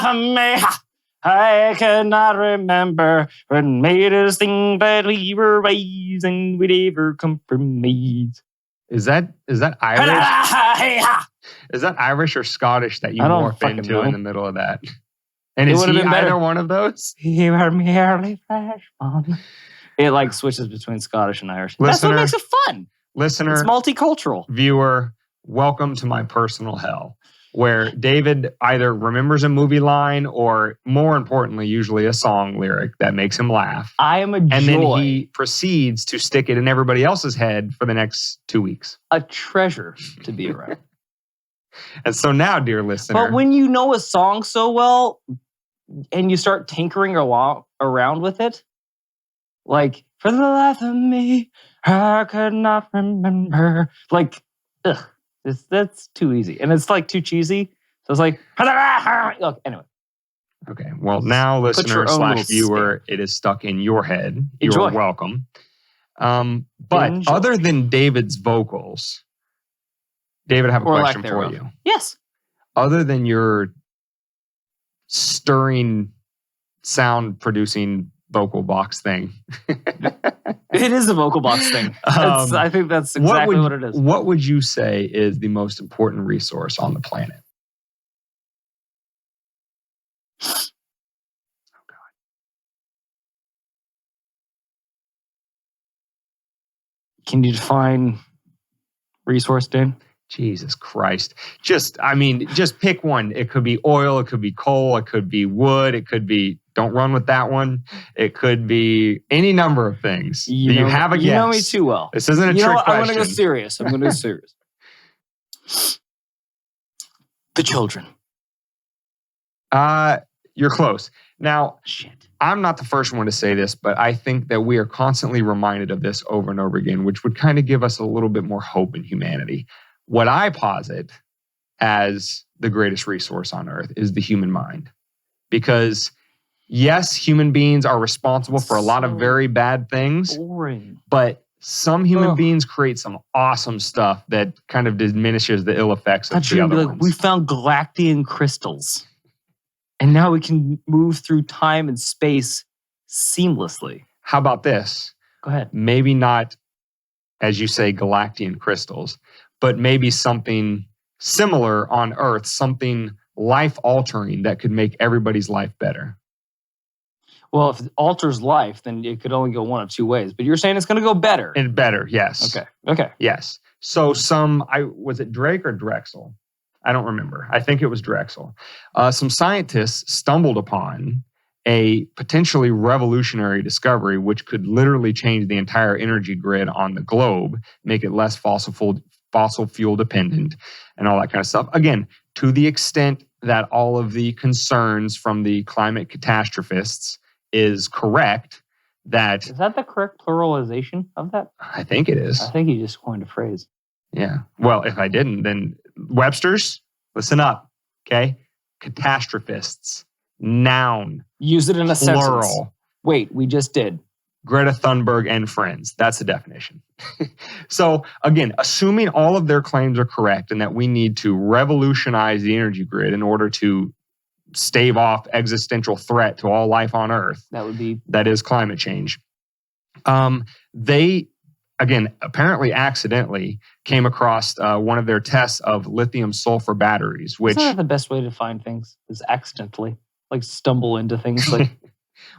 of me, I cannot remember what made us think that we were wise and we'd ever compromise. Is that Irish? Is that Irish or Scottish that you morph into in the middle of that? And is he either one of those? You are merely fresh on. It like switches between Scottish and Irish. That's what makes it fun. Listener, it's multicultural. Viewer, welcome to my personal hell, where David either remembers a movie line or, more importantly, usually a song lyric that makes him laugh. I am a joy. And then he proceeds to stick it in everybody else's head for the next 2 weeks. A treasure to be around. And so now, dear listener. But when you know a song so well and you start tinkering around with it, like, for the life of me, I could not remember. Like, that's too easy. And it's like too cheesy. So it's like, look, anyway. Okay. Well, now, listener / viewer, it is stuck in your head. You're welcome. But other than David's vocals, David, I have a question for you. Yes. Other than your stirring, sound-producing vocal box thing. It is a vocal box thing. I think that's exactly what it is. What would you say is the most important resource on the planet? Oh, God. Can you define resource, Dan? Jesus Christ. Just pick one. It could be oil. It could be coal. It could be wood. It could be, don't run with that one. It could be any number of things. You have a guess. You know me too well. This isn't a trick question. I'm going to go serious. The children. You're close. Now, I'm not the first one to say this, but I think that we are constantly reminded of this over and over again, which would kind of give us a little bit more hope in humanity. What I posit as the greatest resource on earth is the human mind. Because, yes, human beings are responsible for a lot of very bad things. Boring. But some human beings create some awesome stuff that kind of diminishes the ill effects of the other ones. We found Galactian crystals. And now we can move through time and space seamlessly. How about this? Go ahead. Maybe not, as you say, Galactian crystals, but maybe something similar on Earth, something life-altering that could make everybody's life better. Well, if it alters life, then it could only go one of two ways. But you're saying it's going to go better. And better, yes. Okay. Yes. So was it Drake or Drexel? I don't remember. I think it was Drexel. Some scientists stumbled upon a potentially revolutionary discovery which could literally change the entire energy grid on the globe, make it less fossil fuel dependent and all that kind of stuff. Again, to the extent that all of the concerns from the climate catastrophists is correct. Is that the correct pluralization of that? I think it is. I think you just coined a phrase. Yeah. Well, if I didn't, then Webster's, listen up, okay? Catastrophists, noun. Use it in a plural. sentence. Wait, we just did. Greta Thunberg and friends. That's the definition. So again, assuming all of their claims are correct and that we need to revolutionize the energy grid in order to stave off existential threat to all life on Earth. That is climate change. They, again, apparently accidentally came across one of their tests of lithium sulfur batteries, which... Isn't that the best way to find things? Is accidentally. Like stumble into things like...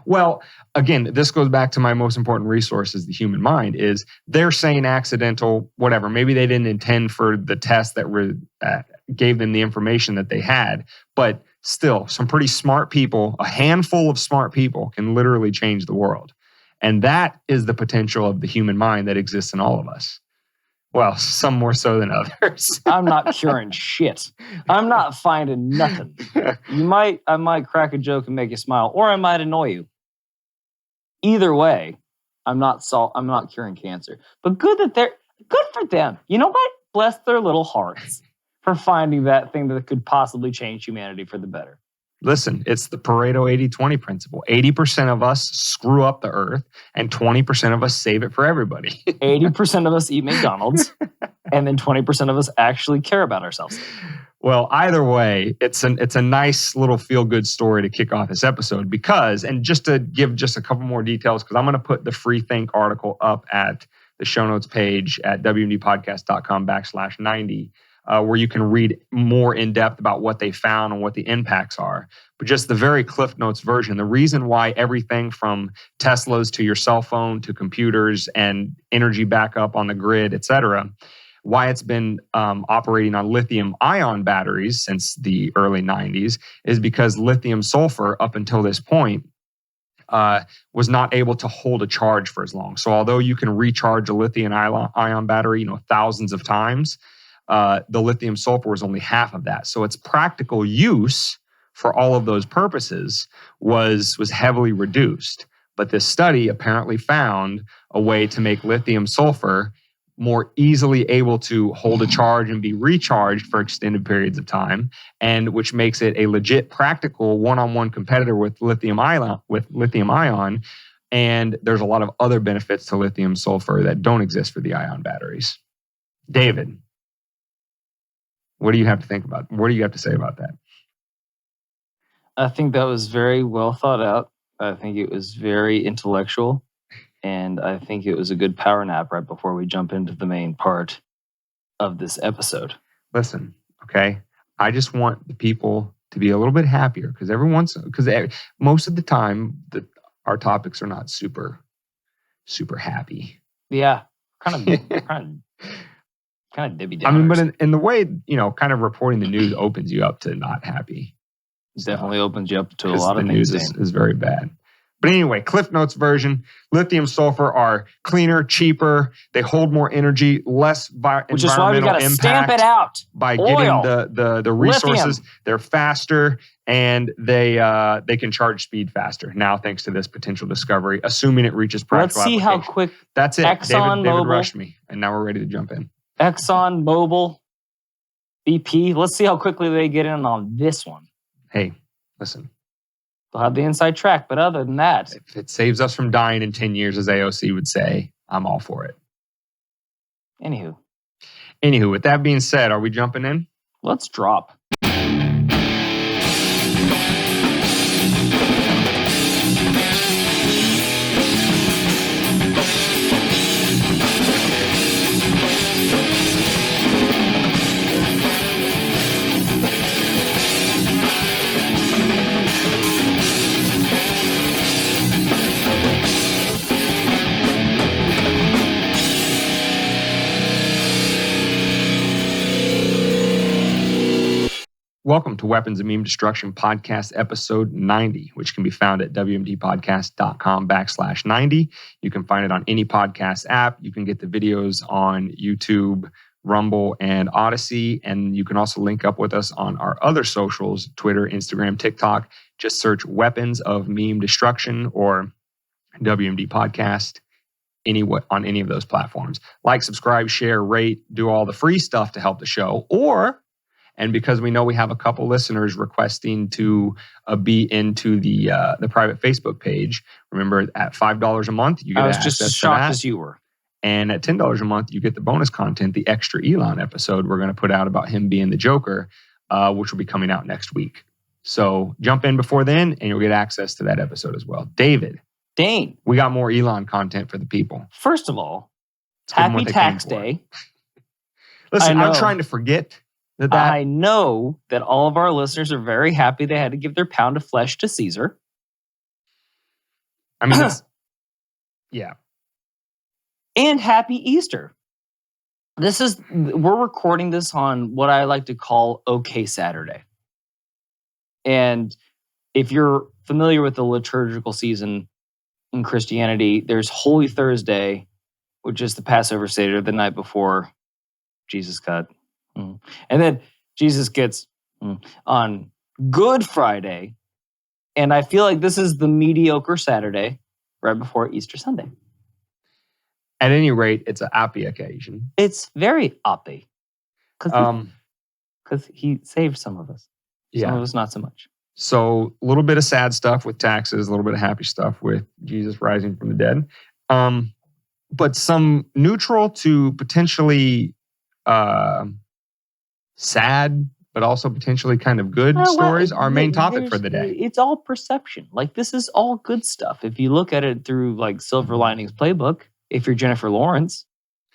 Well, again, this goes back to my most important resource is the human mind, is they're saying accidental, whatever. Maybe they didn't intend for the test that gave them the information that they had. But still, some pretty smart people, a handful of smart people can literally change the world. And that is the potential of the human mind that exists in all of us. Well, some more so than others. I'm not curing shit. I'm not finding nothing. I might crack a joke and make you smile, or I might annoy you. Either way, I'm not curing cancer. But good for them. You know what? Bless their little hearts for finding that thing that could possibly change humanity for the better. Listen, it's the Pareto 80-20 principle. 80% of us screw up the earth and 20% of us save it for everybody. 80% of us eat McDonald's And then 20% of us actually care about ourselves. Well, either way, it's a nice little feel-good story to kick off this episode because, and just to give just a couple more details, because I'm going to put the Free Think article up at the show notes page at wmdpodcast.com/90, where you can read more in depth about what they found and what the impacts are. But just the very Cliff Notes version, the reason why everything from Teslas to your cell phone to computers and energy backup on the grid, et cetera, why it's been operating on lithium-ion batteries since the early 90s is because lithium sulfur, up until this point, was not able to hold a charge for as long. So although you can recharge a lithium-ion battery, thousands of times, the lithium sulfur was only half of that. So its practical use for all of those purposes was heavily reduced. But this study apparently found a way to make lithium sulfur more easily able to hold a charge and be recharged for extended periods of time, and which makes it a legit practical one-on-one competitor with lithium ion. And there's a lot of other benefits to lithium sulfur that don't exist for the ion batteries. David, what do you have to think about? What do you have to say about that? I think that was very well thought out. I think it was very intellectual. And I think it was a good power nap right before we jump into the main part of this episode. Listen, okay? I just want the people to be a little bit happier because most of the time our topics are not super, super happy. Yeah, kind of Debbie Downers. I mean, but in the way, kind of reporting the news opens you up to not happy. It definitely opens you up to a lot of things. The news is very bad. But anyway, Cliff Notes version, lithium sulfur are cleaner, cheaper. They hold more energy, less which is why we got to stamp it out by Oil. Getting the resources. Lithium. They're faster and they can charge speed faster. Now, thanks to this potential discovery, assuming it reaches practical application. Let's see how quick. That's it. David rushed me, and now we're ready to jump in. Exxon Mobil, BP. Let's see how quickly they get in on this one. Hey, listen. They'll have the inside track, but other than that, if it saves us from dying in 10 years, as AOC would say, I'm all for it. Anywho, with that being said, are we jumping in? Let's drop. Welcome to Weapons of Meme Destruction Podcast, episode 90, which can be found at wmdpodcast.com/90. You can find it on any podcast app. You can get the videos on YouTube, Rumble, and Odyssey. And you can also link up with us on our other socials, Twitter, Instagram, TikTok. Just search Weapons of Meme Destruction or WMD Podcast on any of those platforms. Like, subscribe, share, rate, do all the free stuff to help the show. And because we know we have a couple listeners requesting to be into the private Facebook page, remember at $5 a month, you get access to that. I was just as shocked as you were. And at $10 a month, you get the bonus content, the extra Elon episode we're going to put out about him being the Joker, which will be coming out next week. So jump in before then, and you'll get access to that episode as well. David. Dane. We got more Elon content for the people. First of all, happy tax day. Listen, I'm trying to forget. I know that all of our listeners are very happy they had to give their pound of flesh to Caesar. I mean, yeah. And happy Easter. We're recording this on what I like to call OK Saturday. And if you're familiar with the liturgical season in Christianity, there's Holy Thursday, which is the Passover Seder, the night before Jesus got. And then Jesus gets on Good Friday. And I feel like this is the mediocre Saturday right before Easter Sunday. At any rate, it's an happy occasion. It's very happy. Because he saved some of us. Some of us not so much. So a little bit of sad stuff with taxes, a little bit of happy stuff with Jesus rising from the dead. But some neutral to potentially sad, but also potentially kind of good stories, our main topic for the day. It's all perception. Like, this is all good stuff. If you look at it through like Silver Linings Playbook, if you're Jennifer Lawrence,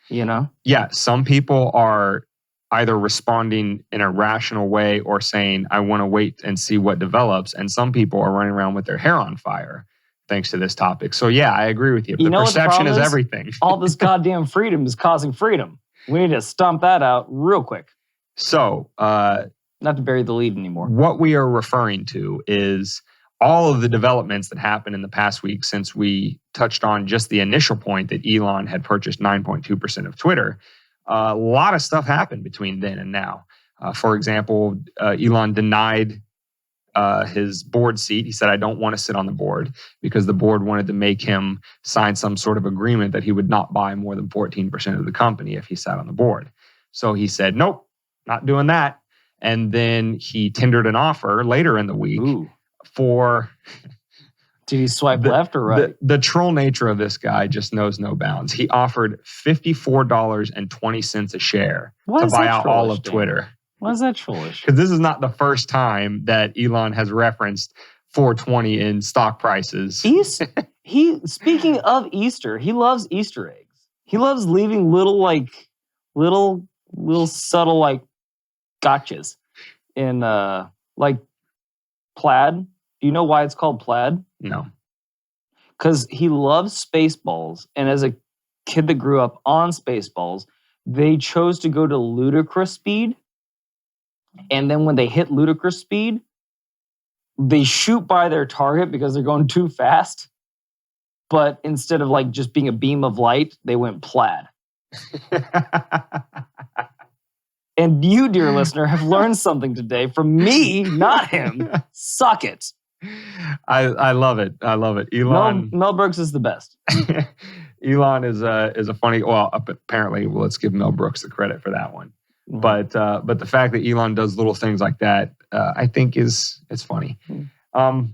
you know? Yeah, some people are either responding in a rational way or saying, I want to wait and see what develops. And some people are running around with their hair on fire thanks to this topic. So yeah, I agree with you. The perception is everything. All this goddamn freedom is causing freedom. We need to stomp that out real quick. So, not to bury the lead anymore. What we are referring to is all of the developments that happened in the past week since we touched on just the initial point that Elon had purchased 9.2% of Twitter. A lot of stuff happened between then and now. For example, Elon denied his board seat. He said, I don't want to sit on the board because the board wanted to make him sign some sort of agreement that he would not buy more than 14% of the company if he sat on the board. So he said, nope, not doing that. And then he tendered an offer later in the week for... Did he swipe left or right? The troll nature of this guy just knows no bounds. He offered $54.20 a share to buy out all of Twitter. Why is that trollish? Because this is not the first time that Elon has referenced 420 in stock prices. Speaking of Easter, he loves Easter eggs. He loves leaving little subtle like gotchas in like plaid. Do you know why it's called plaid? No. Because he loves Spaceballs. And as a kid that grew up on Spaceballs, they chose to go to ludicrous speed. And then when they hit ludicrous speed, they shoot by their target because they're going too fast. But instead of like just being a beam of light, they went plaid. And you, dear listener, have learned something today from me, not him. Suck it. I love it. I love it. Elon. Mel Brooks is the best. Elon is a funny. Well, apparently, let's give Mel Brooks the credit for that one. Mm-hmm. But the fact that Elon does little things like that, I think it's funny. Mm-hmm.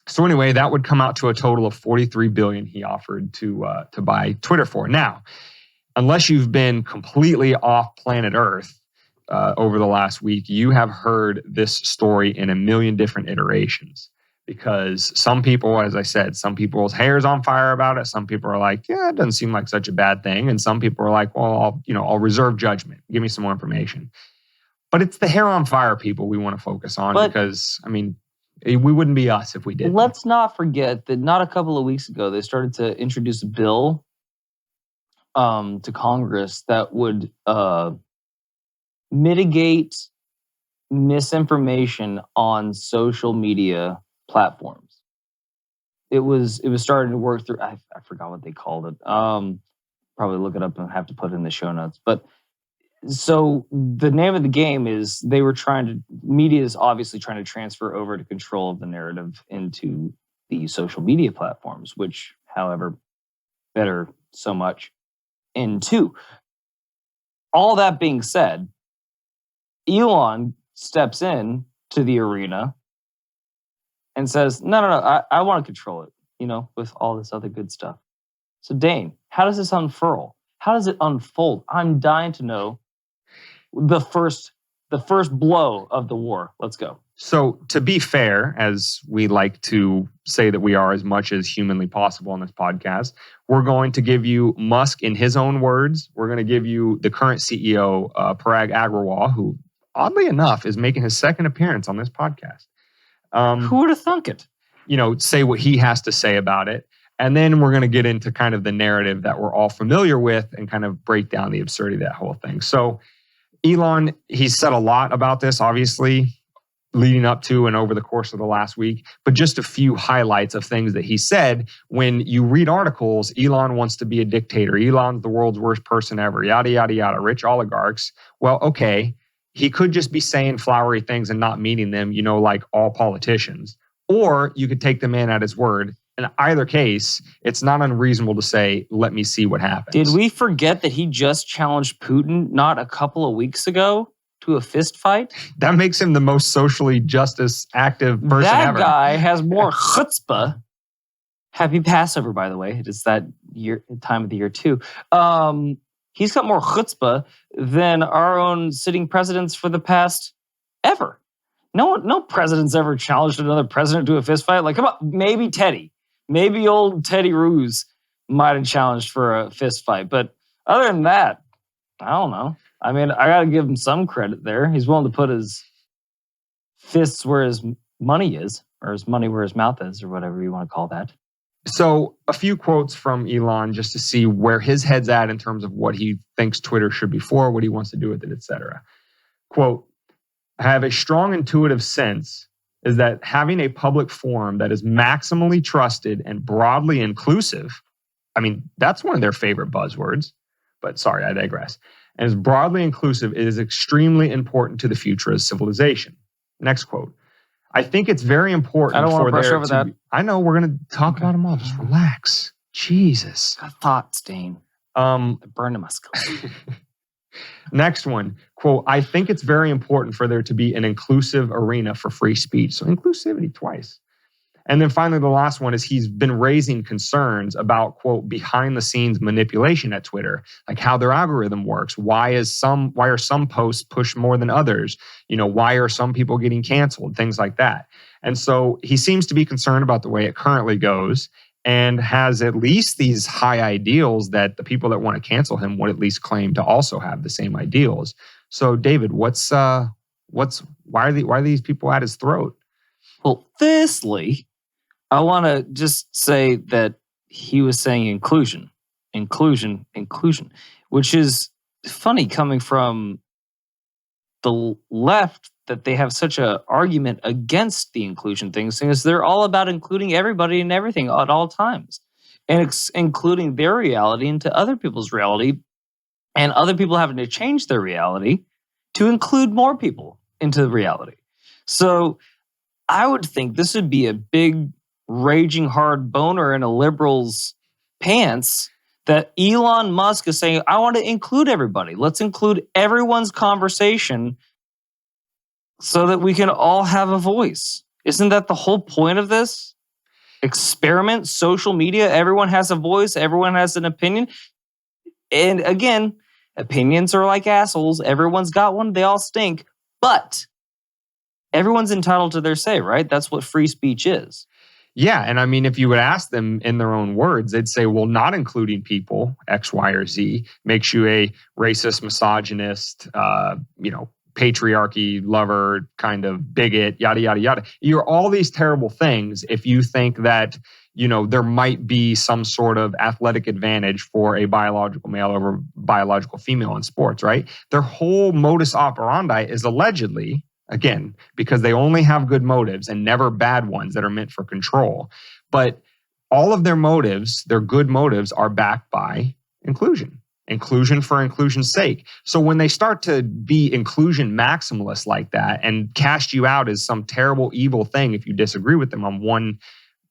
So anyway, that would come out to a total of $43 billion he offered to buy Twitter for. Now, unless you've been completely off planet Earth over the last week, you have heard this story in a million different iterations. Because some people, as I said, some people's hair's on fire about it. Some people are like, yeah, it doesn't seem like such a bad thing. And some people are like, well, I'll reserve judgment. Give me some more information. But it's the hair on fire people we want to focus on because, I mean, we wouldn't be us if we didn't. Let's not forget that not a couple of weeks ago, they started to introduce a bill to Congress that would mitigate misinformation on social media platforms. It was starting to work through. I forgot what they called it. Probably look it up and have to put it in the show notes. But so the name of the game is media is obviously trying to transfer over to control of the narrative into the social media platforms, which, however, better so much into. All that being said, Elon steps in to the arena and says, no, I want to control it, with all this other good stuff. So Dane, how does this unfurl? How does it unfold? I'm dying to know the first blow of the war. Let's go. So to be fair, as we like to say that we are as much as humanly possible on this podcast, we're going to give you Musk in his own words. We're going to give you the current CEO, Parag Agrawal, who oddly enough is making his second appearance on this podcast. Who would have thunk it? Say what he has to say about it. And then we're going to get into kind of the narrative that we're all familiar with and kind of break down the absurdity of that whole thing. So Elon, he's said a lot about this, obviously, leading up to and over the course of the last week, but just a few highlights of things that he said. When you read articles, Elon wants to be a dictator. Elon's the world's worst person ever, yada, yada, yada, rich oligarchs. Well, okay. He could just be saying flowery things and not meaning them, like all politicians. Or you could take the man at his word. In either case, it's not unreasonable to say, let me see what happens. Did we forget that he just challenged Putin not a couple of weeks ago to a fist fight? That makes him the most socially justice active person ever. That guy has more chutzpah. Happy Passover, by the way. It is that time of the year too. He's got more chutzpah than our own sitting presidents for the past ever. No president's ever challenged another president to a fist fight. Like, come on, maybe Teddy. Maybe old Teddy Roos might have challenged for a fist fight. But other than that, I don't know. I mean, I got to give him some credit there. He's willing to put his fists where his money is, or his money where his mouth is, or whatever you want to call that. So a few quotes from Elon just to see where his head's at in terms of what he thinks Twitter should be for, what he wants to do with it, etc. Quote, I have a strong intuitive sense is that having a public forum that is maximally trusted and broadly inclusive, I mean, that's one of their favorite buzzwords, but sorry, I digress. And is broadly inclusive is extremely important to the future of civilization. Next quote. I think it's very important. I don't want to brush over that. I know, we're going to talk about them all. Just relax. Jesus. A thought stain. Burn my skull. Next one, quote, I think it's very important for there to be an inclusive arena for free speech. So inclusivity twice. And then finally, the last one is he's been raising concerns about, quote, behind the scenes manipulation at Twitter, like how their algorithm works. Why are some posts pushed more than others? You know, why are some people getting canceled? Things like that. And so he seems to be concerned about the way it currently goes and has at least these high ideals that the people that want to cancel him would at least claim to also have the same ideals. So David, why are these people at his throat? Well, firstly, I want to just say that he was saying inclusion, which is funny coming from the left, that they have such an argument against the inclusion thing, because they're all about including everybody and everything at all times, and including their reality into other people's reality, and other people having to change their reality to include more people into reality. So I would think this would be a big, raging hard boner in a liberal's pants that Elon Musk is saying, I want to include everybody. Let's include everyone's conversation so that we can all have a voice. Isn't that the whole point of this? Experiment, social media, everyone has a voice, everyone has an opinion. And again, opinions are like assholes. Everyone's got one, they all stink. But everyone's entitled to their say, right? That's what free speech is. Yeah, and I mean, if you would ask them in their own words, they'd say, well, not including people, X, Y, or Z, makes you a racist, misogynist, patriarchy lover, kind of bigot, yada, yada, yada. You're all these terrible things if you think that, there might be some sort of athletic advantage for a biological male over biological female in sports, right? Their whole modus operandi is allegedly, again, because they only have good motives and never bad ones that are meant for control. But all of their motives, their good motives, are backed by inclusion. Inclusion for inclusion's sake. So when they start to be inclusion maximalists like that and cast you out as some terrible, evil thing if you disagree with them on one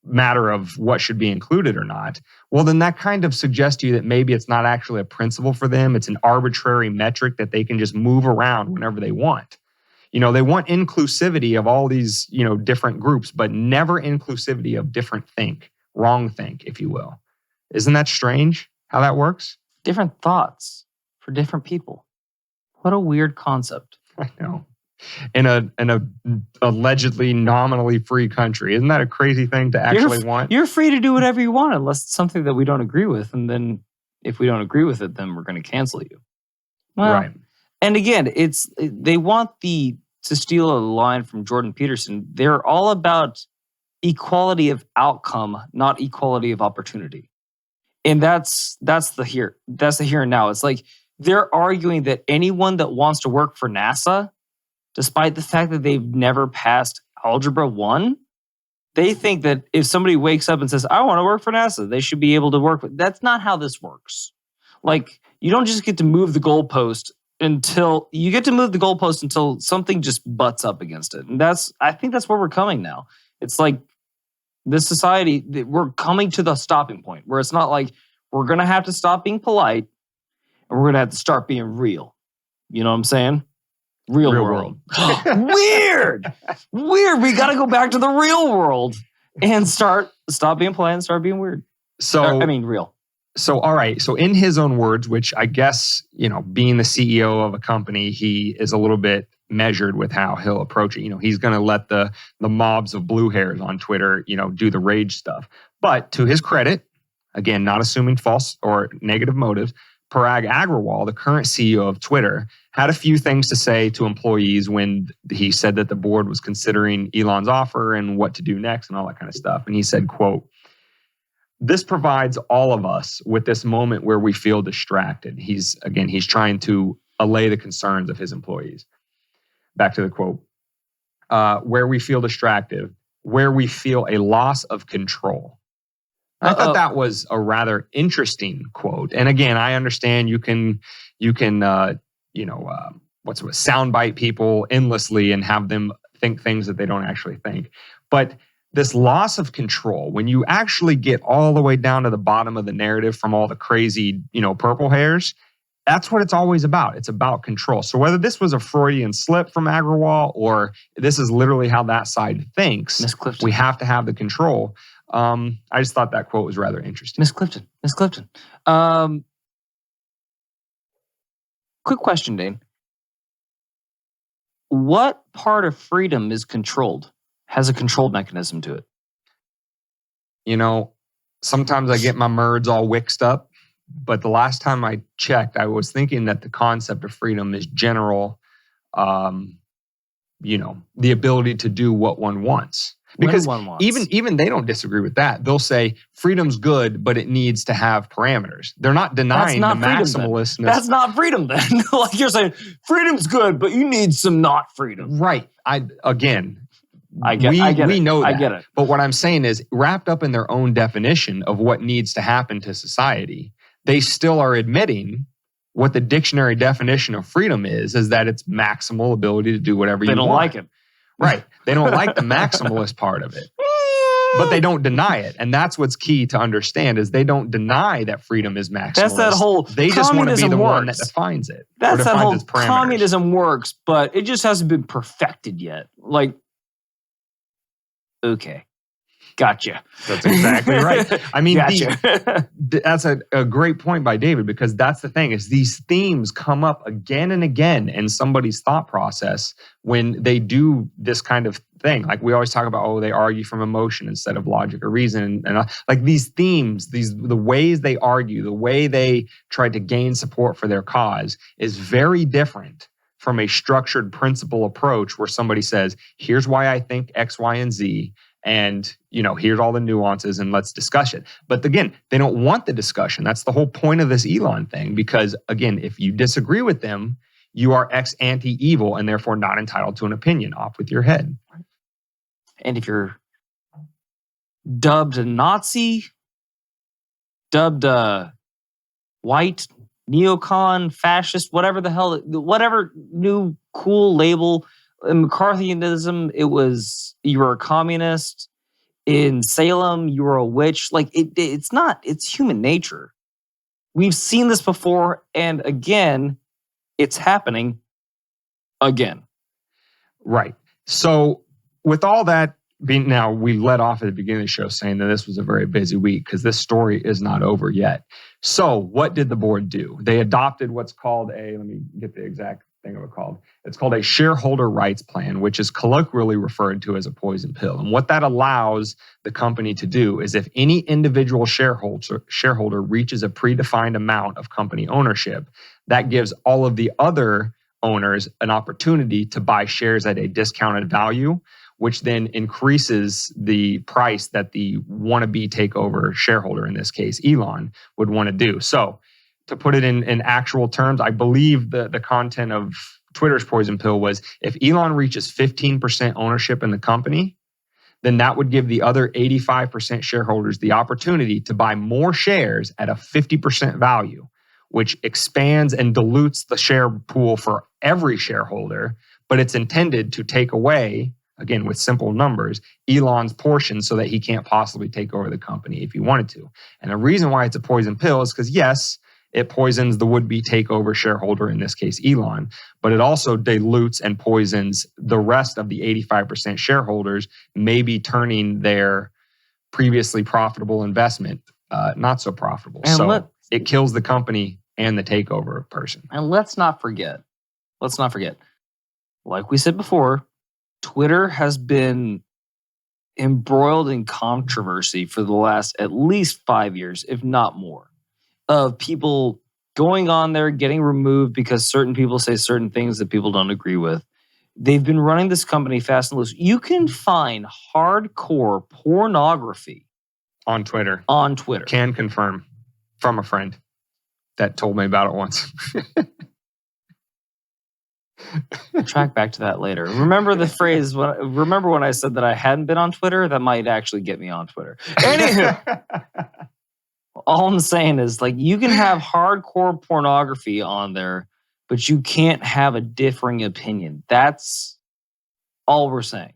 matter of what should be included or not, well, then that kind of suggests to you that maybe it's not actually a principle for them. It's an arbitrary metric that they can just move around whenever they want. They want inclusivity of all these, different groups, but never inclusivity of different wrong think, if you will. Isn't that strange how that works? Different thoughts for different people. What a weird concept. I know. In a allegedly nominally free country. Isn't that a crazy thing to actually want? You're free to do whatever you want unless it's something that we don't agree with. And then if we don't agree with it, then we're going to cancel you. Well, right. And again, they want to steal a line from Jordan Peterson. They're all about equality of outcome, not equality of opportunity. And that's the here and now. It's like they're arguing that anyone that wants to work for NASA, despite the fact that they've never passed Algebra 1, they think that if somebody wakes up and says, I want to work for NASA, they should be able to work. That's not how this works. Like, you don't just get to move the goalpost until something just butts up against it. And I think that's where we're coming now. It's like this society, we're coming to the stopping point where it's not like we're going to have to stop being polite and we're going to have to start being real. You know what I'm saying? Real world. Weird. We got to go back to the real world and stop being polite and start being weird. So, real. So, all right. So in his own words, which I guess, being the CEO of a company, he is a little bit measured with how he'll approach it. He's going to let the mobs of blue hairs on Twitter, do the rage stuff. But to his credit, again, not assuming false or negative motives, Parag Agrawal, the current CEO of Twitter, had a few things to say to employees when he said that the board was considering Elon's offer and what to do next and all that kind of stuff. And he said, quote, "This provides all of us with this moment where we feel distracted." He's trying to allay the concerns of his employees. Back to the quote. Where we feel distracted, where we feel a loss of control. I thought that was a rather interesting quote. And again, I understand you can soundbite people endlessly and have them think things that they don't actually think. But this loss of control, when you actually get all the way down to the bottom of the narrative from all the crazy, purple hairs, that's what it's always about. It's about control. So whether this was a Freudian slip from Agrawal or this is literally how that side thinks, we have to have the control. I just thought that quote was rather interesting. Miss Clifton. Quick question, Dane. What part of freedom is controlled? Has a control mechanism to it? Sometimes I get my merds all wixed up, but the last time I checked, I was thinking that the concept of freedom is general, the ability to do what one wants. Because even they don't disagree with that. They'll say freedom's good, but it needs to have parameters. They're not denying the maximalistness. That's not freedom then. Like you're saying, freedom's good, but you need some not freedom. Right. I get we it. know that. I get it. But what I'm saying is, wrapped up in their own definition of what needs to happen to society, they still are admitting what the dictionary definition of freedom is that it's maximal ability to do whatever you want. They don't like it. Right. They don't like the maximalist part of it, but they don't deny it. And that's what's key to understand is they don't deny that freedom is maximalist. That's that whole they just want to be the one that defines it. That's that whole communism works, but it just hasn't been perfected yet. Like, okay. Gotcha. That's exactly right. I mean, gotcha. That's a great point by David, because that's the thing is these themes come up again and again in somebody's thought process when they do this kind of thing. Like we always talk about, they argue from emotion instead of logic or reason. And like these themes, the ways they argue, the way they try to gain support for their cause is very different from a structured principle approach where somebody says, here's why I think X, Y, and Z. And, here's all the nuances and let's discuss it. But again, they don't want the discussion. That's the whole point of this Elon thing. Because again, if you disagree with them, you are ex ante evil and therefore not entitled to an opinion. Off with your head. And if you're dubbed a Nazi, dubbed a white neocon, fascist, whatever the hell, whatever new cool label, in McCarthyism, it was you were a communist. In Salem, you were a witch. Like it's not. It's human nature. We've seen this before, and again, it's happening again. Right. So, with all that being, now we let off at the beginning of the show saying that this was a very busy week because this story is not over yet. So, what did the board do? They adopted what's called let me get the exact thing of it called. It's called a shareholder rights plan, which is colloquially referred to as a poison pill. And what that allows the company to do is if any individual shareholder reaches a predefined amount of company ownership, that gives all of the other owners an opportunity to buy shares at a discounted value, which then increases the price that the wannabe takeover shareholder, in this case, Elon, would want to do. So to put it in actual terms, I believe the content of Twitter's poison pill was if Elon reaches 15% ownership in the company, then that would give the other 85% shareholders the opportunity to buy more shares at a 50% value, which expands and dilutes the share pool for every shareholder, but it's intended to take away, again, with simple numbers, Elon's portion so that he can't possibly take over the company if he wanted to. And the reason why it's a poison pill is because, yes, it poisons the would-be takeover shareholder, in this case, Elon, but it also dilutes and poisons the rest of the 85% shareholders, maybe turning their previously profitable investment not so profitable. And So it kills the company and the takeover person. And let's not forget, like we said before, Twitter has been embroiled in controversy for the last at least 5 years, if not more, of people going on there, getting removed because certain people say certain things that people don't agree with. They've been running this company fast and loose. You can find hardcore pornography on Twitter. Can confirm from a friend that told me about it once. We'll track back to that later. Remember the phrase, remember when I said that I hadn't been on Twitter? That might actually get me on Twitter. Anywho, all I'm saying is, like, you can have hardcore pornography on there, but you can't have a differing opinion. That's all we're saying.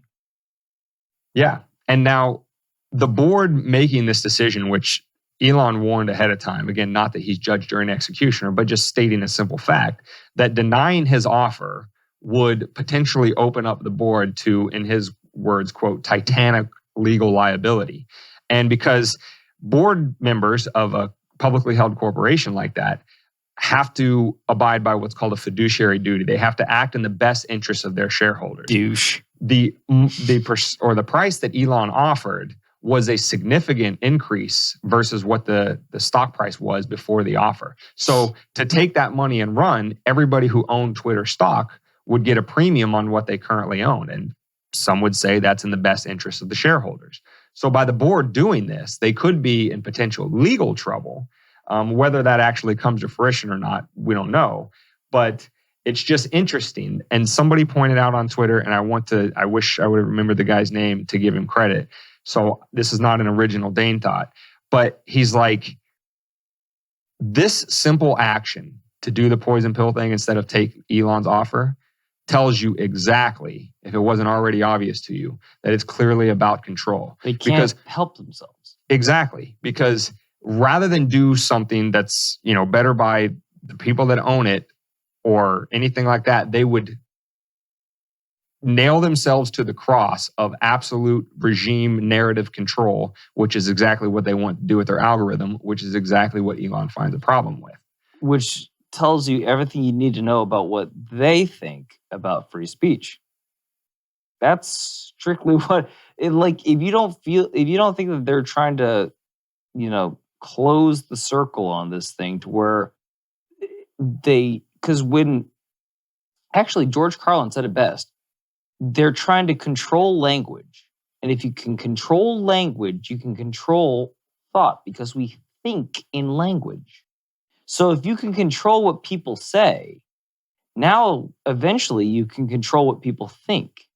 Yeah. And now the board making this decision, which Elon warned ahead of time, again, not that he's judge, jury, and executioner, but just stating a simple fact that denying his offer would potentially open up the board to, in his words, quote, titanic legal liability. And because board members of a publicly held corporation like that have to abide by what's called a fiduciary duty. They have to act in the best interest of their shareholders. Douche. The price that Elon offered was a significant increase versus what the stock price was before the offer. So to take that money and run, everybody who owned Twitter stock would get a premium on what they currently own. And some would say that's in the best interest of the shareholders. So by the board doing this, they could be in potential legal trouble. Whether that actually comes to fruition or not, we don't know. But it's just interesting. And somebody pointed out on Twitter, and I wish I would have remembered the guy's name to give him credit. So this is not an original Dane thought, but he's like, this simple action to do the poison pill thing instead of take Elon's offer tells you exactly, if it wasn't already obvious to you, that it's clearly about control. They can't help themselves. Exactly. Because rather than do something that's, better by the people that own it or anything like that, they would nail themselves to the cross of absolute regime narrative control, which is exactly what they want to do with their algorithm, which is exactly what Elon finds a problem with. Which tells you everything you need to know about what they think about free speech. That's strictly what if you don't think that they're trying to, close the circle on this thing to where actually George Carlin said it best. They're trying to control language. And if you can control language, you can control thought because we think in language. So if you can control what people say, now eventually you can control what people think.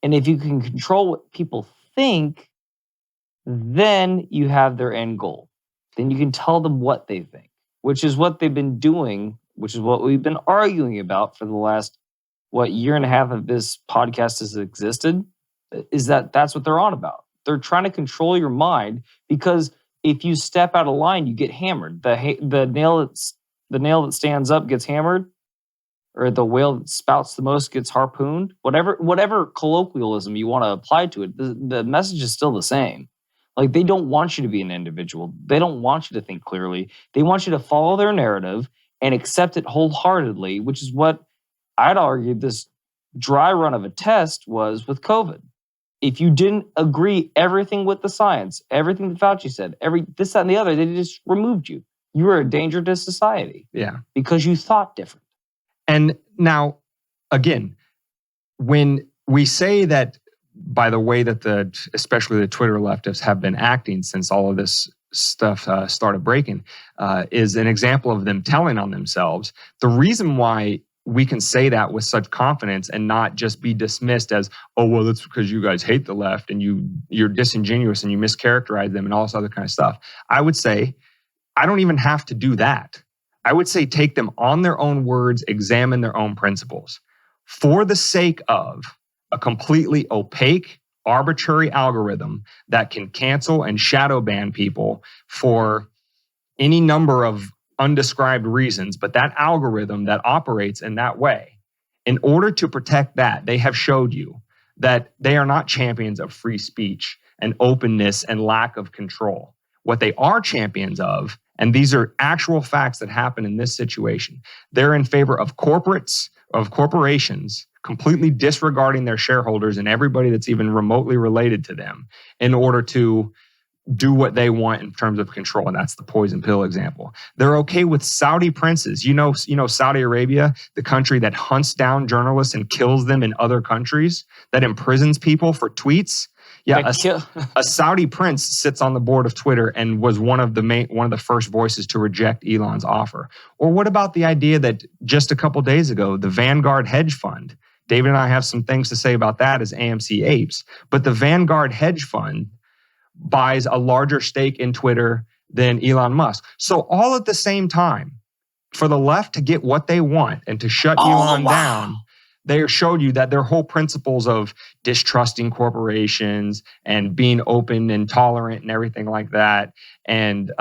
And if you can control what people think, then you have their end goal. Then you can tell them what they think, which is what they've been doing, which is what we've been arguing about for the last, year and a half of this podcast has existed, is that's what they're on about. They're trying to control your mind because if you step out of line, you get hammered. The nail that stands up gets hammered, or the whale that spouts the most gets harpooned. Whatever colloquialism you want to apply to it, the message is still the same. Like, they don't want you to be an individual. They don't want you to think clearly. They want you to follow their narrative and accept it wholeheartedly, which is what I'd argue this dry run of a test was with COVID. If you didn't agree everything with the science, everything that Fauci said, this, that, and the other, they just removed you. You were a danger to society. Yeah. Because you thought different. And now, again, when we say that by the way that especially the Twitter leftists have been acting since all of this stuff started breaking, is an example of them telling on themselves. The reason why we can say that with such confidence and not just be dismissed as, oh, well, that's because you guys hate the left and you're disingenuous and you mischaracterize them and all this other kind of stuff. I would say, I don't even have to do that. I would say take them on their own words, examine their own principles. For the sake of a completely opaque, arbitrary algorithm that can cancel and shadow ban people for any number of undescribed reasons, but that algorithm that operates in that way, in order to protect that, they have showed you that they are not champions of free speech and openness and lack of control. What they are champions of, and these are actual facts that happen in this situation, they're in favor of corporations completely disregarding their shareholders and everybody that's even remotely related to them in order to do what they want in terms of control. And that's the poison pill example. They're okay with Saudi princes. You know, Saudi Arabia, the country that hunts down journalists and kills them in other countries, that imprisons people for tweets. Yeah, a Saudi prince sits on the board of Twitter and was one of the first voices to reject Elon's offer. Or what about the idea that just a couple days ago, the Vanguard hedge fund, David and I have some things to say about that as AMC apes, but the Vanguard hedge fund buys a larger stake in Twitter than Elon Musk. So all at the same time, for the left to get what they want and to shut Elon down, they showed you that their whole principles of distrusting corporations and being open and tolerant and everything like that, and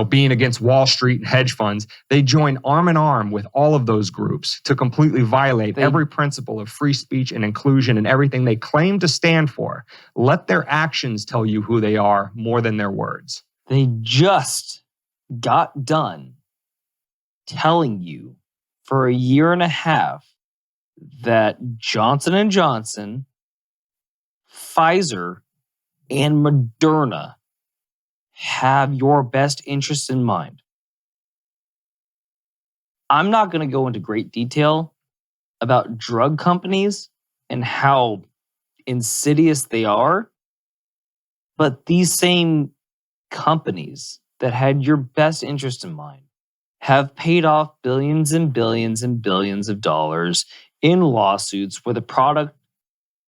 being against Wall Street and hedge funds, they join arm in arm with all of those groups to completely violate every principle of free speech and inclusion and everything they claim to stand for. Let their actions tell you who they are more than their words. They just got done telling you for a year and a half that Johnson & Johnson, Pfizer, and Moderna have your best interests in mind. I'm not going to go into great detail about drug companies and how insidious they are, but these same companies that had your best interest in mind have paid off billions and billions and billions of dollars in lawsuits where the product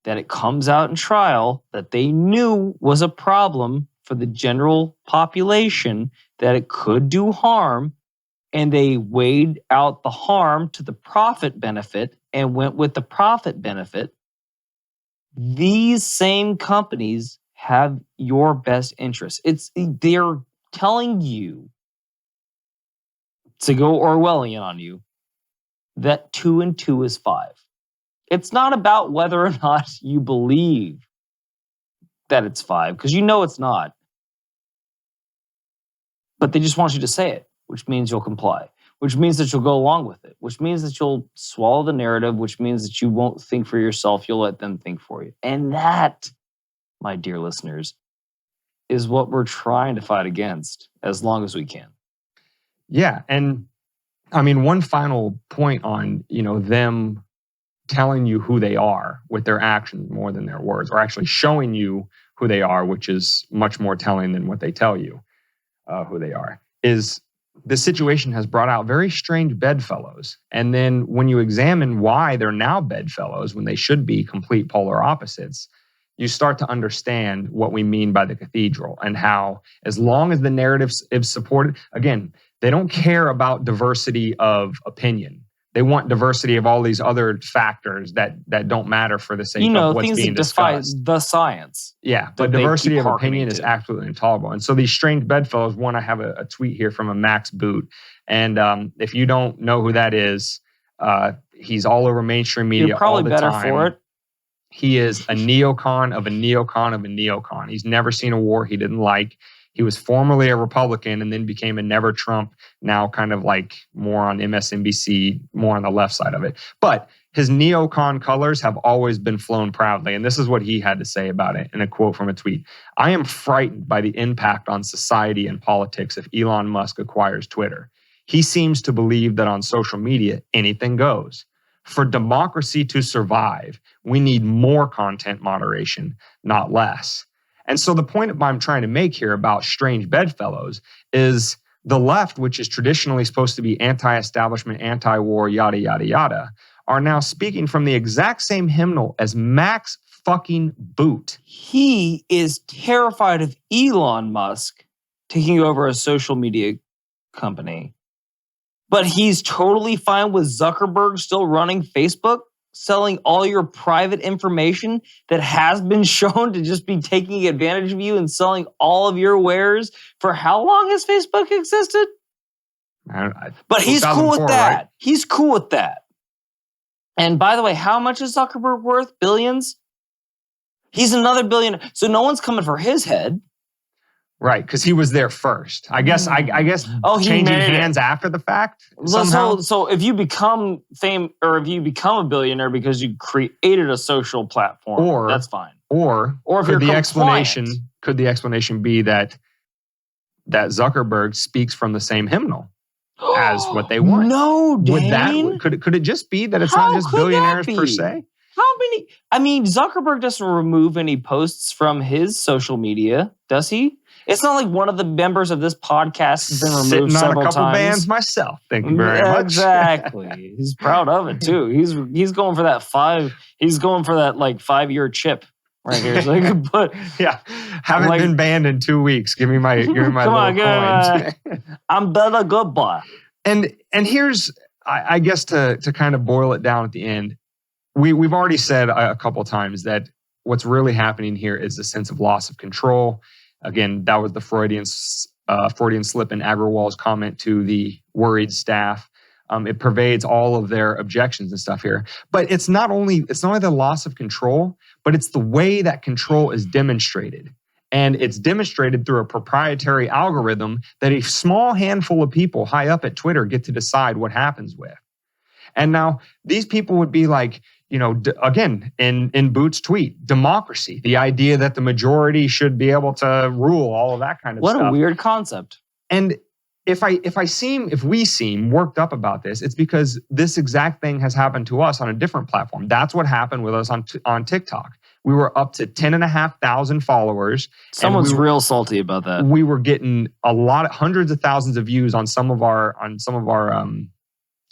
that it comes out in trial that they knew was a problem for the general population, that it could do harm, and they weighed out the harm to the profit benefit and went with the profit benefit. These same companies have your best interests. They're telling you, to go Orwellian on you, that 2 and 2 is 5. It's not about whether or not you believe that it's 5, because you know it's not. But they just want you to say it, which means you'll comply, which means that you'll go along with it, which means that you'll swallow the narrative, which means that you won't think for yourself, you'll let them think for you. And that, my dear listeners, is what we're trying to fight against as long as we can. Yeah, and I mean, one final point on, them telling you who they are with their actions more than their words, or actually showing you who they are, which is much more telling than what they tell you who they are, is the situation has brought out very strange bedfellows. And then when you examine why they're now bedfellows when they should be complete polar opposites, you start to understand what we mean by the cathedral and how, as long as the narrative is supported, again, they don't care about diversity of opinion. They want diversity of all these other factors that don't matter for the sake of what's being discussed. The science. Yeah, but diversity of opinion is absolutely intolerable. And so these strange bedfellows, one, I have a tweet here from a Max Boot. And if you don't know who that is, he's all over mainstream media all the time. You're probably better for it. He is a neocon of a neocon of a neocon. He's never seen a war he didn't like. He was formerly a Republican and then became a never Trump, now kind of like more on MSNBC, more on the left side of it. But his neocon colors have always been flown proudly. And this is what he had to say about it in a quote from a tweet. "I am frightened by the impact on society and politics if Elon Musk acquires Twitter. He seems to believe that on social media, anything goes. For democracy to survive, we need more content moderation, not less." And so the point I'm trying to make here about strange bedfellows is the left, which is traditionally supposed to be anti-establishment, anti-war, yada, yada, yada, are now speaking from the exact same hymnal as Max fucking Boot. He is terrified of Elon Musk taking over a social media company, but he's totally fine with Zuckerberg still running Facebook, selling all your private information that has been shown to just be taking advantage of you and selling all of your wares. For how long has Facebook existed? But he's cool with that. Right? He's cool with that. And by the way, how much is Zuckerberg worth? Billions? He's another billion. So no one's coming for his head. Right, because he was there first. I guess. I guess. Oh, he changing made it. hands after the fact somehow. So if you become if you become a billionaire because you created a social platform, that's fine. Or if could you're the compliant. explanation be that Zuckerberg speaks from the same hymnal as what they want? No, Dane. Could it just be that it's How not just could that billionaires per be? se? How many? I mean, Zuckerberg doesn't remove any posts from his social media, does he? It's not like one of the members of this podcast has been removed Sitting on several a couple times. bands myself. Thank you very much. Exactly. He's proud of it too. He's going for that 5-year chip right here. So he could put haven't been banned in 2 weeks. Give me my come little on, coins. I'm better good boy. And here's I guess to kind of boil it down at the end, we've already said a couple of times that what's really happening here is a sense of loss of control. Again, that was the Freudian slip in Agrawal's comment to the worried staff. It pervades all of their objections and stuff here. But it's not only the loss of control, but it's the way that control is demonstrated. And it's demonstrated through a proprietary algorithm that a small handful of people high up at Twitter get to decide what happens with. And now these people would be like, again, in Boot's tweet, democracy, the idea that the majority should be able to rule, all of that kind of stuff. What a weird concept. And if we seem worked up about this, it's because this exact thing has happened to us on a different platform. That's what happened with us on TikTok. We were up to 10,500 followers. Someone's real salty about that. We were getting hundreds of thousands of views on some of our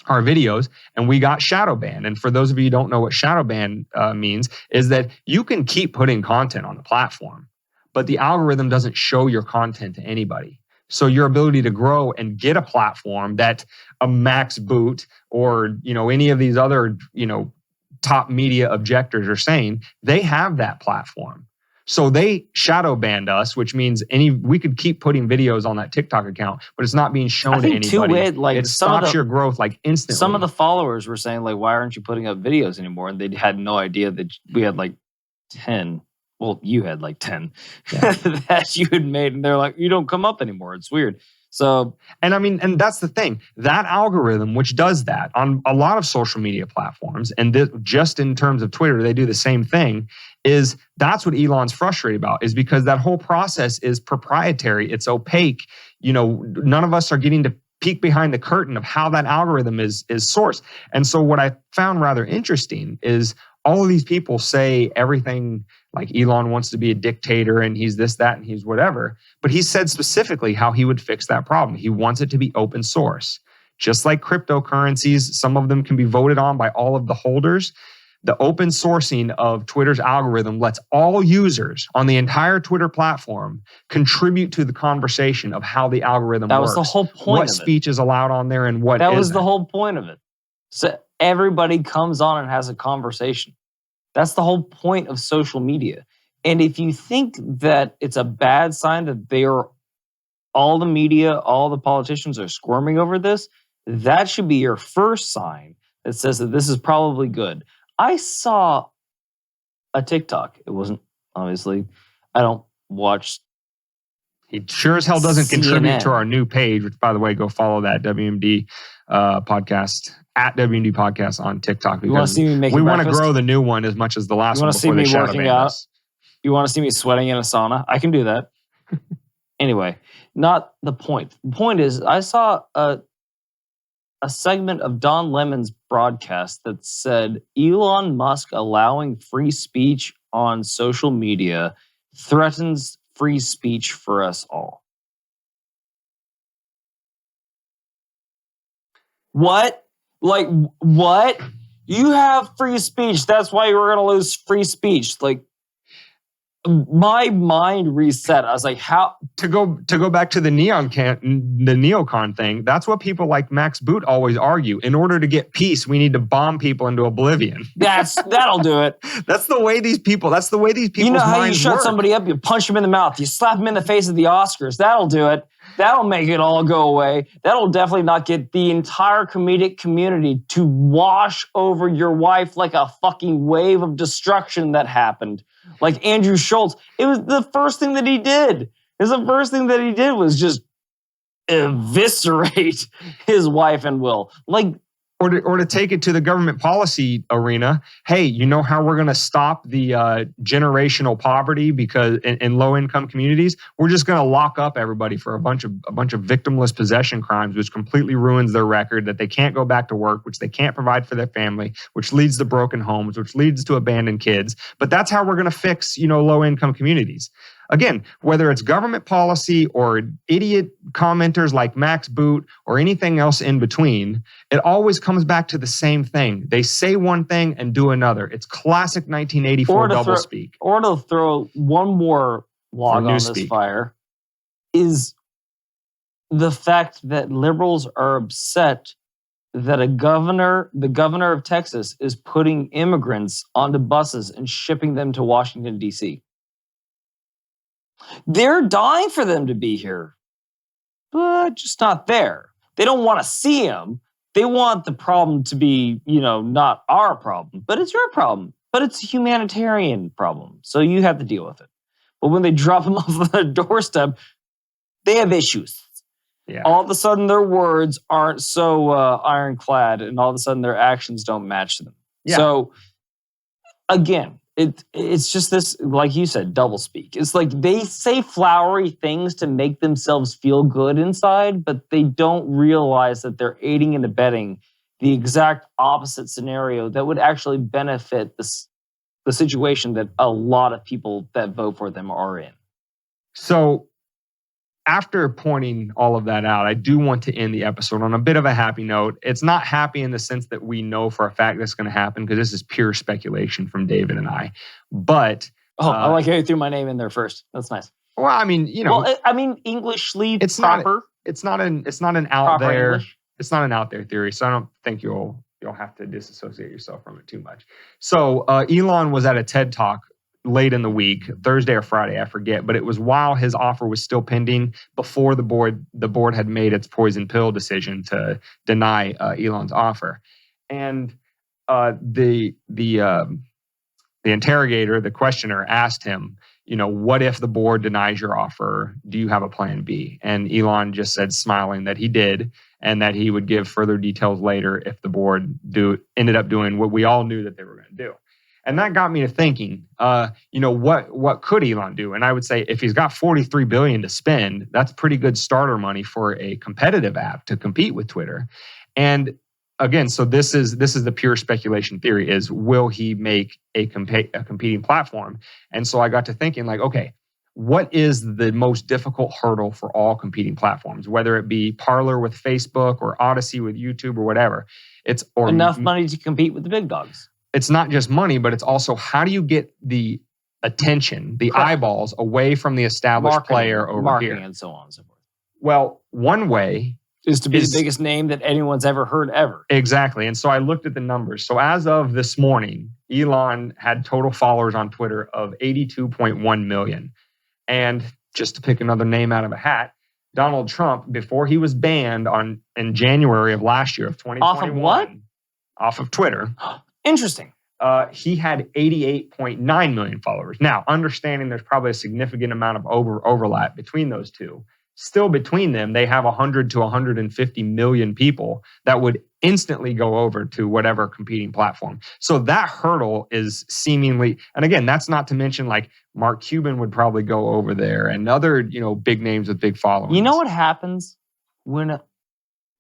videos, and we got shadow banned. And for those of you who don't know what shadow ban means, is that you can keep putting content on the platform, but the algorithm doesn't show your content to anybody. So your ability to grow and get a platform that a Max Boot or any of these other top media objectors are saying, they have that platform. So they shadow banned us, which means we could keep putting videos on that TikTok account, but it's not being shown to anybody. It stops your growth instantly. Some of the followers were saying why aren't you putting up videos anymore? And they had no idea that we had 10. Well, you had 10 that you had made, and they're like, you don't come up anymore. It's weird. So, and that's the thing. That algorithm, which does that on a lot of social media platforms, and just in terms of Twitter, they do the same thing. That's what Elon's frustrated about, is because that whole process is proprietary. It's opaque. None of us are getting to peek behind the curtain of how that algorithm is sourced. And so what I found rather interesting is all of these people say everything like Elon wants to be a dictator and he's this, that, and he's whatever. But he said specifically how he would fix that problem. He wants it to be open source. Just like cryptocurrencies, some of them can be voted on by all of the holders. The open sourcing of Twitter's algorithm lets all users on the entire Twitter platform contribute to the conversation of how the algorithm works. That was the whole point what of speech is allowed on there and what That isn't. was the whole point of it. So everybody comes on and has a conversation. That's the whole point of social media. And if you think that it's a bad sign that all the media, all the politicians are squirming over this, that should be your first sign that says that this is probably good. I saw a TikTok. It wasn't, obviously, I don't watch. He sure as hell doesn't contribute to our new page, which, by the way, go follow that WMD podcast, at WMD podcast on TikTok. You want to see me making we want to breakfast? grow the new one as much as the last one. You want to see me working out? You want to see me sweating in a sauna? I can do that. Anyway, not the point. The point is, I saw a segment of Don Lemon's broadcast that said Elon Musk allowing free speech on social media threatens free speech for us all. What? What? You have free speech. That's why you were going to lose free speech. My mind reset. I was like, how to go back to the neocon thing. That's what people like Max Boot always argue. In order to get peace, we need to bomb people into oblivion. That'll do it. That's the way these people. You know how you shut somebody up? You punch them in the mouth. You slap them in the face at the Oscars. That'll do it. That'll make it all go away. That'll definitely not get the entire comedic community to wash over your wife like a fucking wave of destruction that happened. Like Andrew Schultz. It was the first thing that he did. Is the first thing that he did was just eviscerate his wife and will. Like, or to take it to the government policy arena. Hey, you know how we're going to stop the generational poverty because in low income communities, we're just going to lock up everybody for a bunch of victimless possession crimes, which completely ruins their record, that they can't go back to work, which they can't provide for their family, which leads to broken homes, which leads to abandoned kids. But that's how we're going to fix, low income communities. Again, whether it's government policy or idiot commenters like Max Boot or anything else in between, it always comes back to the same thing. They say one thing and do another. It's classic 1984 doublespeak. Or to throw one more log on this fire is the fact that liberals are upset that the governor of Texas is putting immigrants onto buses and shipping them to Washington, D.C. They're dying for them to be here, but just not there. They don't want to see them. They want the problem to be, not our problem, but it's your problem. But it's a humanitarian problem, so you have to deal with it. But when they drop them off on the doorstep, they have issues. Yeah. All of a sudden, their words aren't so ironclad, and all of a sudden, their actions don't match them. Yeah. So, again, it's just this, like you said, doublespeak. It's like they say flowery things to make themselves feel good inside, but they don't realize that they're aiding and abetting the exact opposite scenario that would actually benefit the situation that a lot of people that vote for them are in. So after pointing all of that out, I do want to end the episode on a bit of a happy note. It's not happy in the sense that we know for a fact that's going to happen, because this is pure speculation from David and I. But I like how you threw my name in there first. That's nice. Well, I mean, Englishly it's proper. It's not an out Proper there. English. It's not an out there theory. So I don't think you'll have to disassociate yourself from it too much. So Elon was at a TED Talk late in the week, Thursday or Friday, I forget, but it was while his offer was still pending, before the board had made its poison pill decision to deny Elon's offer. And the interrogator, the questioner, asked him, what if the board denies your offer? Do you have a plan B? And Elon just said, smiling, that he did, and that he would give further details later if the board ended up doing what we all knew that they were going to do. And that got me to thinking, what could Elon do? And I would say, if he's got $43 billion to spend, that's pretty good starter money for a competitive app to compete with Twitter. And again, so this is the pure speculation theory: is will he make a competing platform? And so I got to thinking, like, okay, what is the most difficult hurdle for all competing platforms, whether it be Parler with Facebook or Odyssey with YouTube or whatever? It's enough money to compete with the big dogs. It's not just money, but it's also, how do you get the attention, the eyeballs away from the established player over marketing here? And so on and so forth. Well, one way is to be the biggest name that anyone's ever heard ever. Exactly. And so I looked at the numbers. So as of this morning, Elon had total followers on Twitter of 82.1 million. And just to pick another name out of a hat, Donald Trump, before he was banned in January of last year, of 2021. Off of what? Off of Twitter. Interesting. He had 88.9 million followers. Now, understanding there's probably a significant amount of overlap between those two, still between them, they have 100 to 150 million people that would instantly go over to whatever competing platform. So that hurdle is seemingly, and again, that's not to mention like Mark Cuban would probably go over there and other, big names with big followings. You know what happens when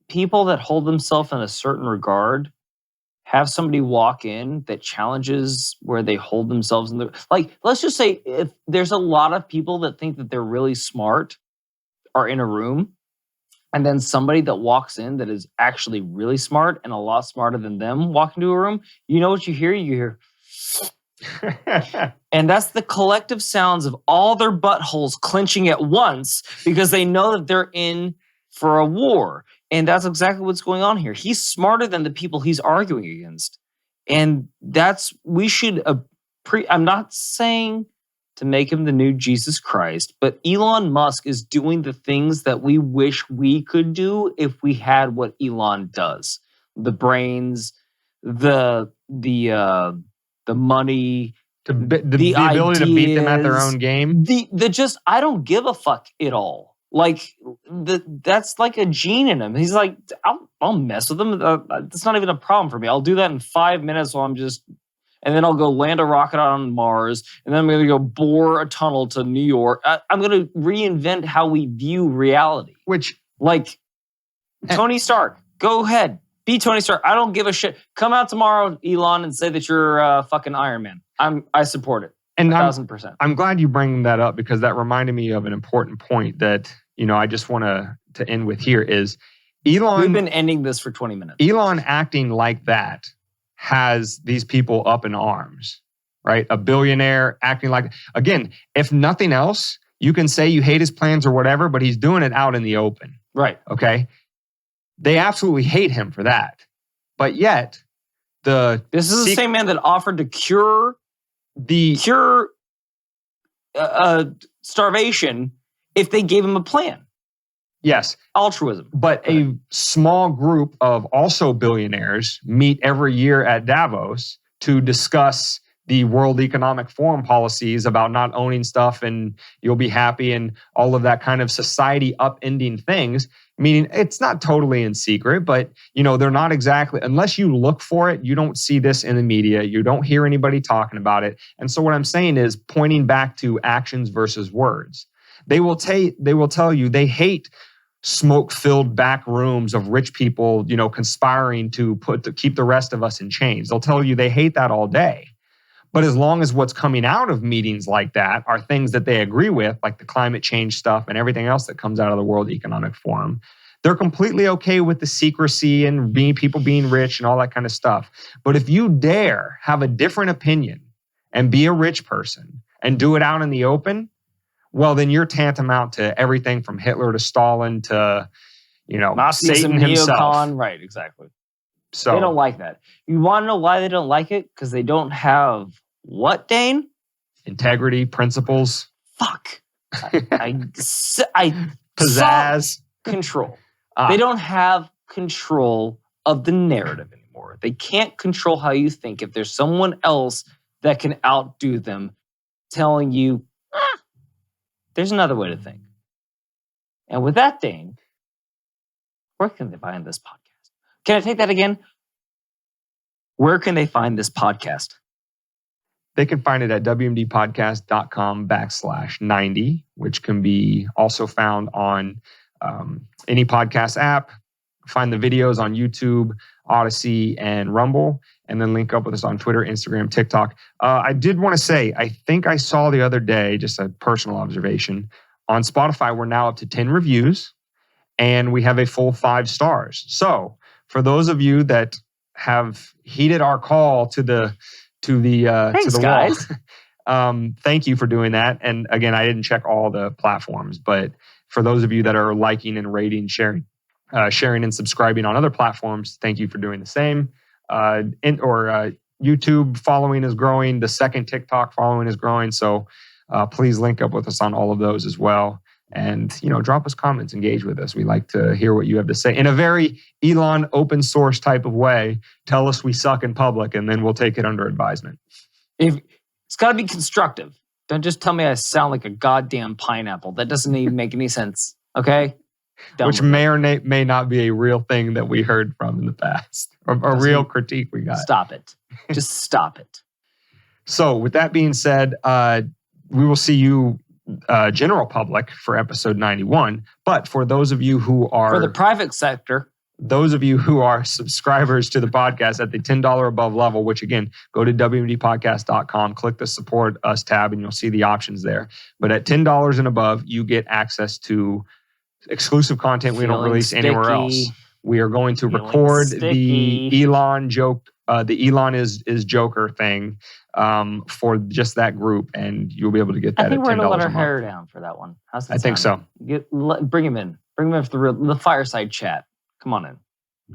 people that hold themselves in a certain regard have somebody walk in that challenges where they hold themselves in let's just say, if there's a lot of people that think that they're really smart are in a room, and then somebody that walks in that is actually really smart and a lot smarter than them walk into a room, you know what you hear? You hear, and that's the collective sounds of all their buttholes clenching at once, because they know that they're in for a war. And that's exactly what's going on here. He's smarter than the people he's arguing against. And I'm not saying to make him the new Jesus Christ, but Elon Musk is doing the things that we wish we could do if we had what Elon does. The brains, the money, The ability to beat them at their own game. I don't give a fuck at all. Like that's like a gene in him. He's like, I'll mess with him. That's not even a problem for me. I'll do that in 5 minutes while and then I'll go land a rocket on Mars, and then I'm going to go bore a tunnel to New York. I'm going to reinvent how we view reality. Tony Stark, go ahead, be Tony Stark. I don't give a shit. Come out tomorrow, Elon, and say that you're fucking Iron Man. I support it. And 1,000%. I'm glad you bring that up because that reminded me of an important point that I just want to end with here is Elon. We've been ending this for 20 minutes. Elon acting like that has these people up in arms, right? A billionaire acting like, again, if nothing else, you can say you hate his plans or whatever, but he's doing it out in the open. Right. Okay. They absolutely hate him for that. But yet, this is the same man that offered to cure starvation if they gave him a plan. Yes. Altruism. But a small group of also billionaires meet every year at Davos to discuss the World Economic Forum policies about not owning stuff and you'll be happy and all of that kind of society upending things. Meaning it's not totally in secret, but they're not exactly, unless you look for it, you don't see this in the media. You don't hear anybody talking about it. And so what I'm saying is pointing back to actions versus words. They will tell you they hate smoke-filled back rooms of rich people, conspiring to keep the rest of us in chains. They'll tell you they hate that all day. But as long as what's coming out of meetings like that are things that they agree with, like the climate change stuff and everything else that comes out of the World Economic Forum, they're completely okay with the secrecy and people being rich and all that kind of stuff. But if you dare have a different opinion and be a rich person and do it out in the open, well, then you're tantamount to everything from Hitler to Stalin to, Satan himself. Neocon. Right, exactly. So they don't like that. You want to know why they don't like it? Because they don't have what, Dane? Integrity, principles. Fuck. I pizzazz. Control. They don't have control of the narrative anymore. They can't control how you think. If there's someone else that can outdo them, telling you, there's another way to think. And with that, Dane, where can they find this podcast? Can I take that again? Where can they find this podcast? They can find it at wmdpodcast.com/90, which can be also found on any podcast app. Find the videos on YouTube, Odyssey, and Rumble, and then link up with us on Twitter, Instagram, TikTok. I did want to say, I think I saw the other day, just a personal observation, on Spotify, we're now up to 10 reviews, and we have a full 5 stars. So for those of you that have heeded our call to the guys. wall, thank you for doing that. And again, I didn't check all the platforms, but for those of you that are liking and rating, sharing and subscribing on other platforms, thank you for doing the same. YouTube following is growing. The second TikTok following is growing. So please link up with us on all of those as well. And, drop us comments, engage with us. We like to hear what you have to say in a very Elon open source type of way. Tell us we suck in public, and then we'll take it under advisement. It's got to be constructive. Don't just tell me I sound like a goddamn pineapple. That doesn't even make any sense. Okay? Which may or may not be a real thing that we heard from in the past, or a real critique we got. Stop it. Just stop it. So with that being said, we will see you, general public, for episode 91. But for those of you who are... For the private sector. Those of you who are subscribers to the podcast at the $10 above level, which again, go to wmdpodcast.com, click the support us tab, and you'll see the options there. But at $10 and above, you get access to exclusive content we don't release anywhere else. We are going to record the Elon joke, the Elon is Joker thing for just that group, and you'll be able to get that at $10 a month. I think we're going to let our hair down for that one. How's that I think so. Bring him in. Bring him in for the fireside chat. Come on in.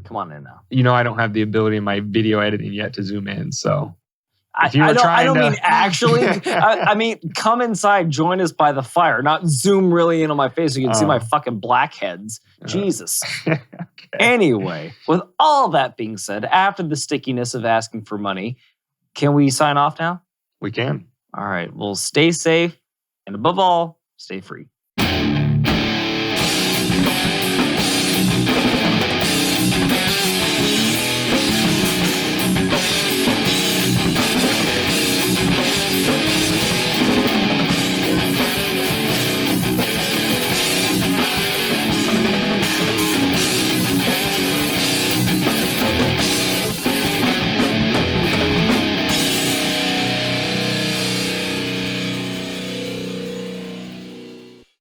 Come on in now. I don't have the ability in my video editing yet to zoom in, so... I don't mean actually. I mean, come inside, join us by the fire, not zoom really in on my face so you can see my fucking blackheads. Jesus. Okay. Anyway, with all that being said, after the stickiness of asking for money, can we sign off now? We can. All right. Well, stay safe. And above all, stay free.